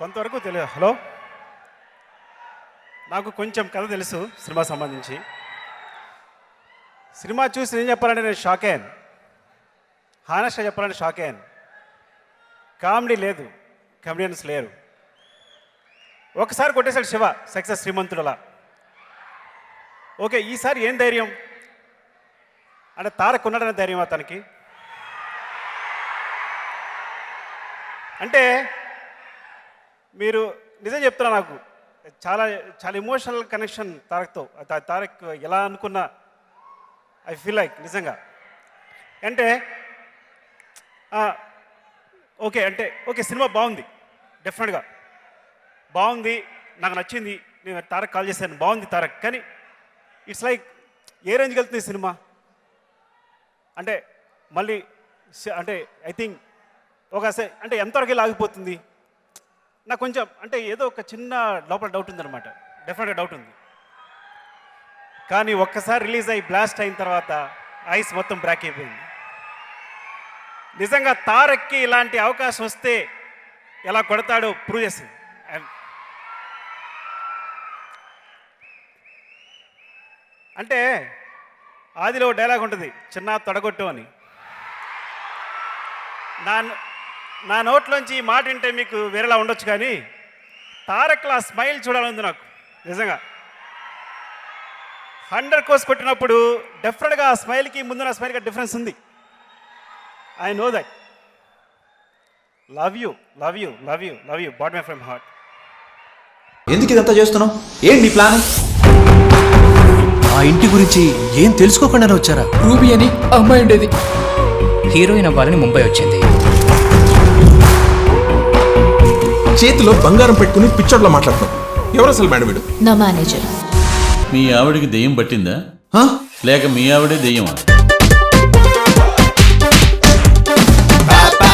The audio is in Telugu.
కొంతవరకు తెలియదు. హలో, నాకు కొంచెం కథ తెలుసు సినిమా సంబంధించి. సినిమా చూసి నేను చెప్పాలంటే నేను షాక్ అయ్యాను. హానెస్ట్గా చెప్పాలంటే షాక్ అయ్యాను. కామెడీ లేదు, కమెడియన్స్ లేరు. ఒకసారి కొట్టేశాడు శివ, సక్సెస్ శ్రీమంతుడులా. ఓకే, ఈసారి ఏం ధైర్యం అంటే తారక్ ఉన్నాడనే ధైర్యం అతనికి. అంటే మీరు నిజం చెప్తున్నా, నాకు చాలా చాలా ఎమోషనల్ కనెక్షన్ తారక్తో. తారక్ ఎలా అనుకున్నా ఐ ఫీల్ లైక్ నిజంగా. అంటే ఓకే అంటే ఓకే, సినిమా బాగుంది, డెఫినెట్గా బాగుంది, నాకు నచ్చింది. నేను తారక్ కాల్ చేశాను, బాగుంది తారక్. కానీ ఇట్స్ లైక్ ఏ రేంజ్కి వెళ్తుంది సినిమా అంటే మళ్ళీ అంటే ఐ థింక్ ఒక అంటే ఎంతవరకు ఆగిపోతుంది నాకు కొంచెం అంటే ఏదో ఒక చిన్న లోపల డౌట్ ఉందన్నమాట. డెఫినెట్గా డౌట్ ఉంది. కానీ ఒక్కసారి రిలీజ్ అయ్యి బ్లాస్ట్ అయిన తర్వాత ఐస్ మొత్తం బ్రేక్ అయిపోయింది. నిజంగా తారక్కి ఇలాంటి అవకాశం వస్తే ఎలా కొడతాడో ప్రూవ్ చేసింది. అంటే ఆదిలో డైలాగ్ ఉంటుంది, చిన్న తొడగొట్టు అని. నా నోట్లోంచి ఈ మాట వింటే మీకు వేరేలా ఉండొచ్చు, కానీ తారక్లా స్మైల్ చూడాలంది నాకు నిజంగా. 100 కోర్స్ కొట్టినప్పుడు డెఫినెట్గా ఆ స్మైల్కి ముందు నా స్మైల్కి డిఫరెన్స్ ఉంది. I know that. Love you love you love you love you but my from heart. ఎందుకు ఇదంతా చేస్తున్నావు? ఏంటి నీ ప్లాన్? ఆ ఇంటి గురించి ఏం తెలుసుకోకుండానే వచ్చారా? రూబీ అని అమ్మాయి ఉండేది. హీరోయిన్ అవ్వాలని ముంబై వచ్చింది. చేతిలో బంగారం పెట్టుకుని పిచ్చోడ్లో మాట్లాడుతాం. ఎవరు అసలు మేడం వీడు? నా మేనేజర్. మీ ఆవిడికి దెయ్యం పట్టిందా హా? లేక మీ ఆవిడే దెయ్యమా?